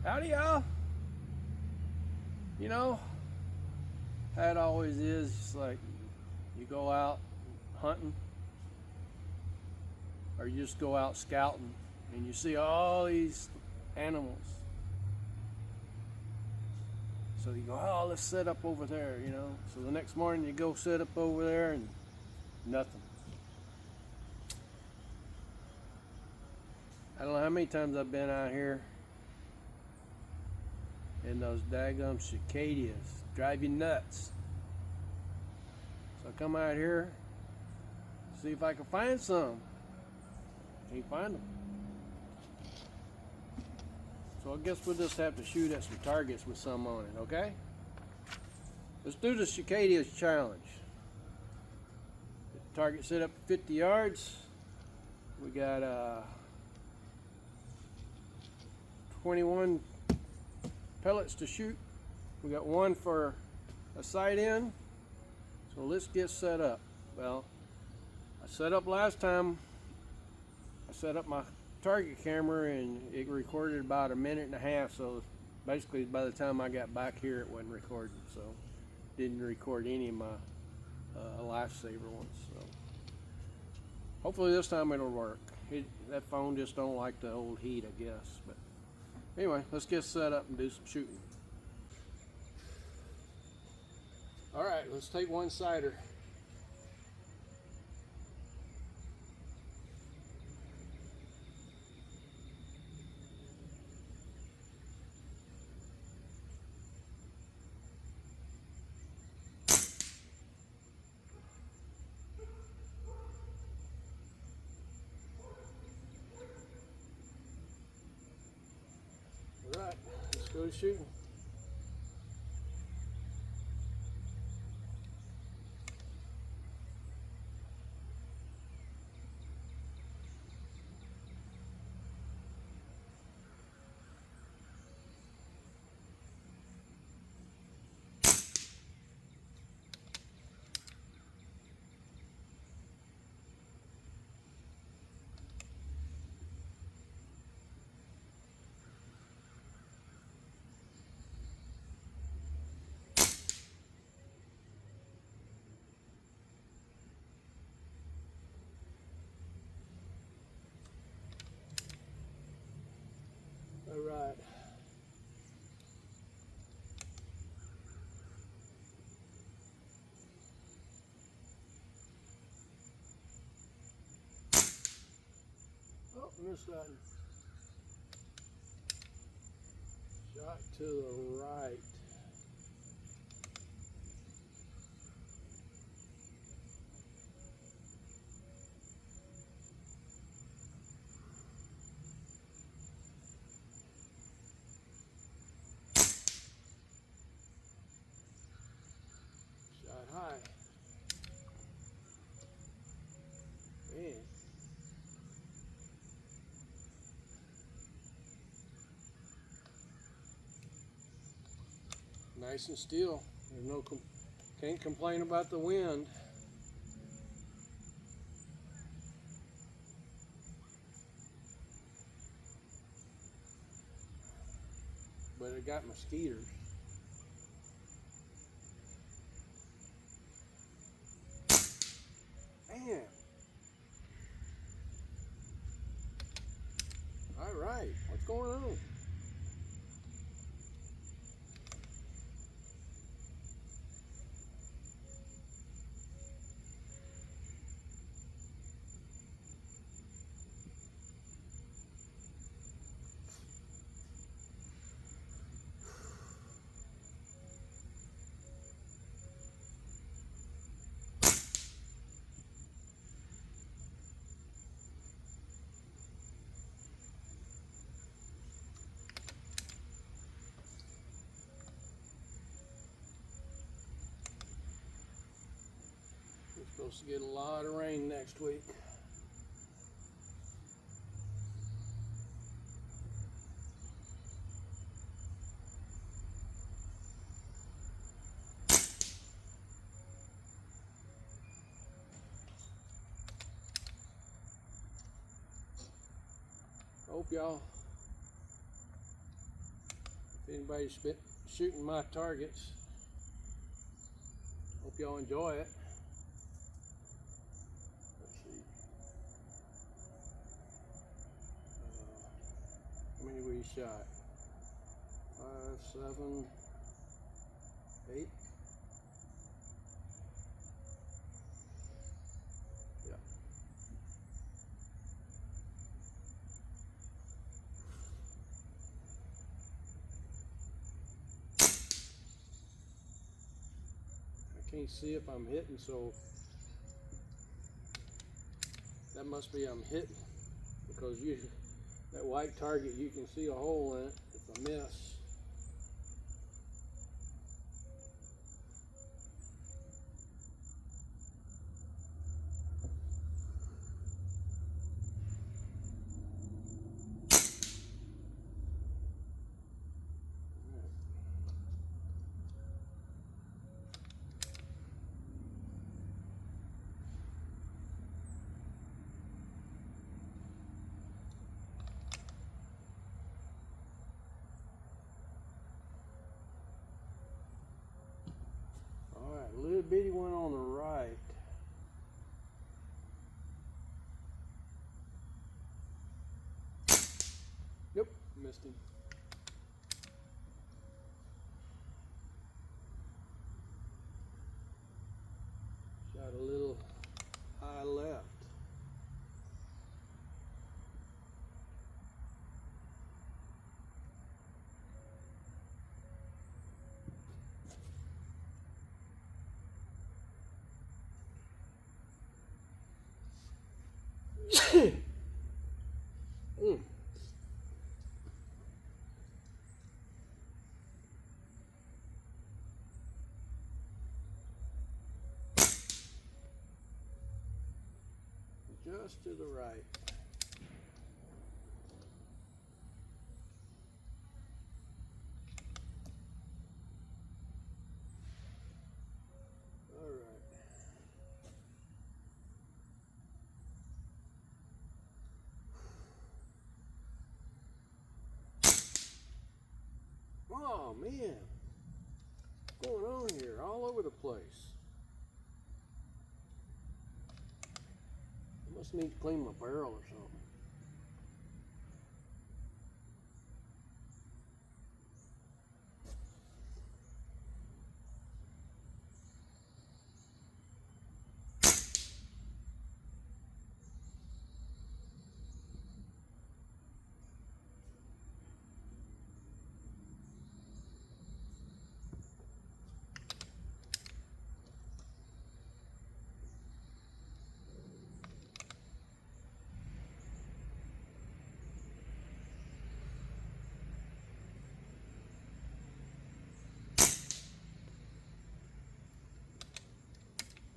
Howdy, y'all. You know how it always is, just like you go out hunting or you just go out scouting and you see all these animals. So you go, oh, let's set up over there, you know. So the next morning you go set up over there and nothing. I don't know how many times I've been out here and those daggum cicadas drive you nuts. So I come out here, see if I can find some. Can't find them. So I guess we'll just have to shoot at some targets with some on it, okay? Let's do the cicadas challenge. The target set up 50 yards. We got 21 pellets to shoot. We got one for a sight in. So let's get set up. Well, I set up last time. I set up my target camera and it recorded about 1.5 minutes. So basically by the time I got back here it wasn't recording. So didn't record any of my lifesaver ones. So hopefully this time it'll work. That phone just don't like the old heat, I guess. But anyway, let's get set up and do some shooting. All right, let's take one sighter. All right, let's go to shooting. All right. Oh, missed that one. Shot to the right. Shot high. Man. Nice and still. There's no can't complain about the wind. But it got mosquitoes. Man. All right, what's going on? We're supposed to get a lot of rain next week. Hope y'all If anybody's shooting my targets, hope y'all enjoy it. Let's see. How many we shot? 5, 7, 8. Yeah. I can't see if I'm hitting, so that must be I'm hitting, because that white target, you can see a hole in it if I miss. Alright, a little bitty one on the right. Yep, missed him. Shot a little high left. Just to the right. All right. Oh man, what's going on here? All over the place. I must need to clean my barrel or something.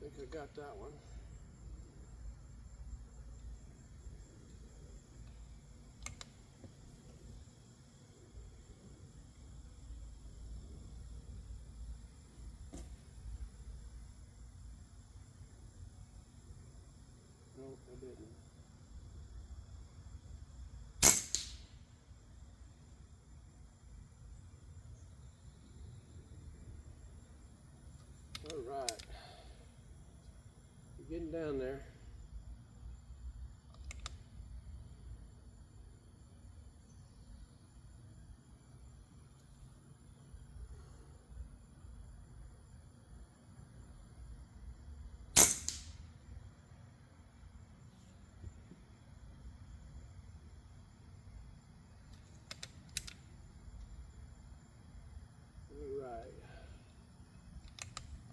I think I got that one. No, I didn't. All right. You're getting down there. All right.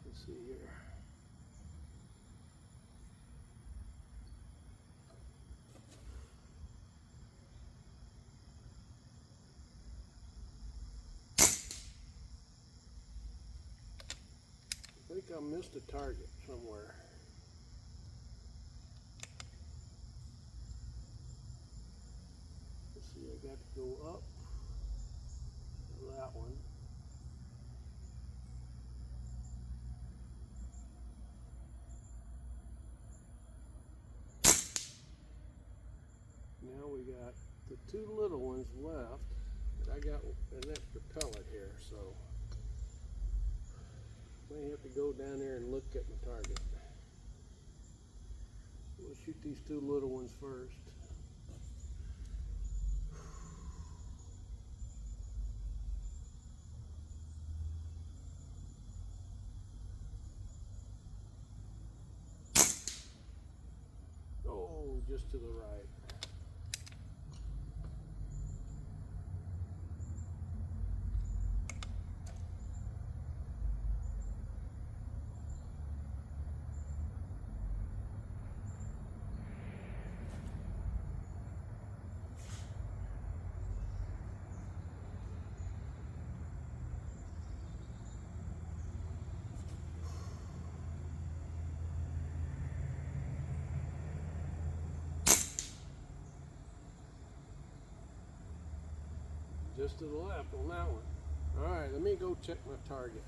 Let's see here. I think I missed a target somewhere. Let's see, I got to go up to that one. Now we got the two little ones left. I got an extra pellet here, so may have to go down there and look at my target. We'll shoot these two little ones first. Oh, just to the right. Just to the left on that one. All right, let me go check my target.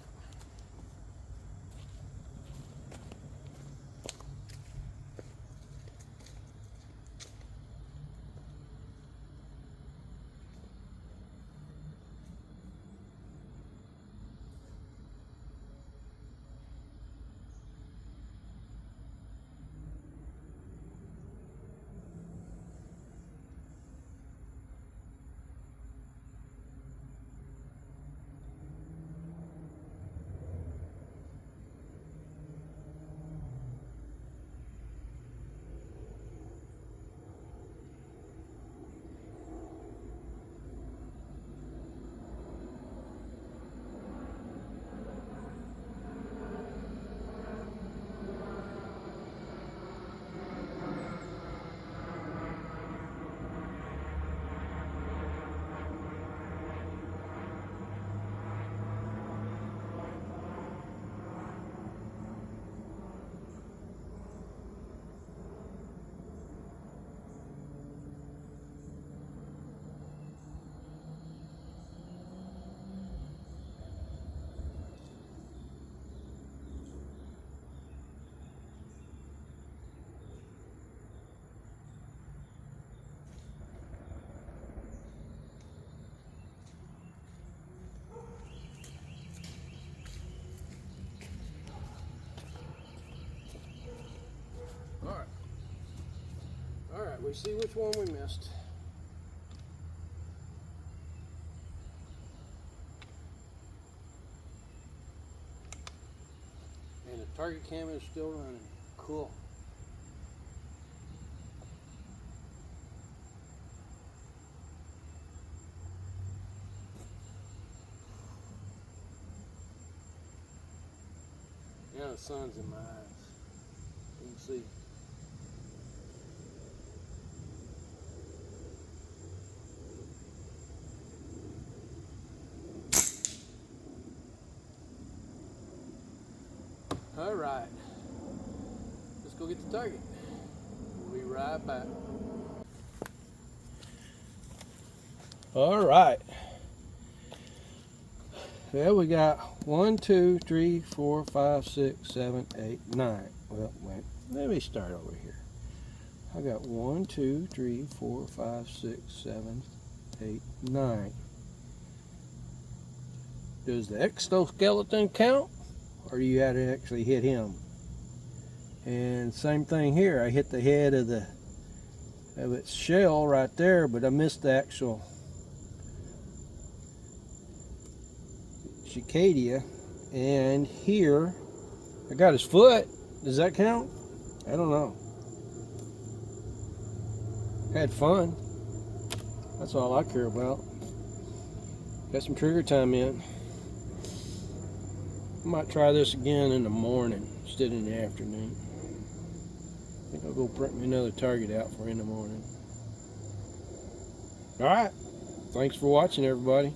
All right, we see which one we missed. And the target camera is still running. Cool. Now the sun's in my eyes. You can see. All right, let's go get the target. We'll be right back. All right. Well, we got 1, 2, 3, 4, 5, 6, 7, 8, 9. Well, wait, let me start over here. I got 1, 2, 3, 4, 5, 6, 7, 8, 9. Does the exoskeleton count? Or do you have to actually hit him? And same thing here. I hit the head of its shell right there, but I missed the actual Cicada. And here I got his foot. Does that count? I don't know. Had fun. That's all I care about. Got some trigger time in. I might try this again in the morning instead of in the afternoon. I think I'll go print me another target out for in the morning. Alright, thanks for watching, everybody.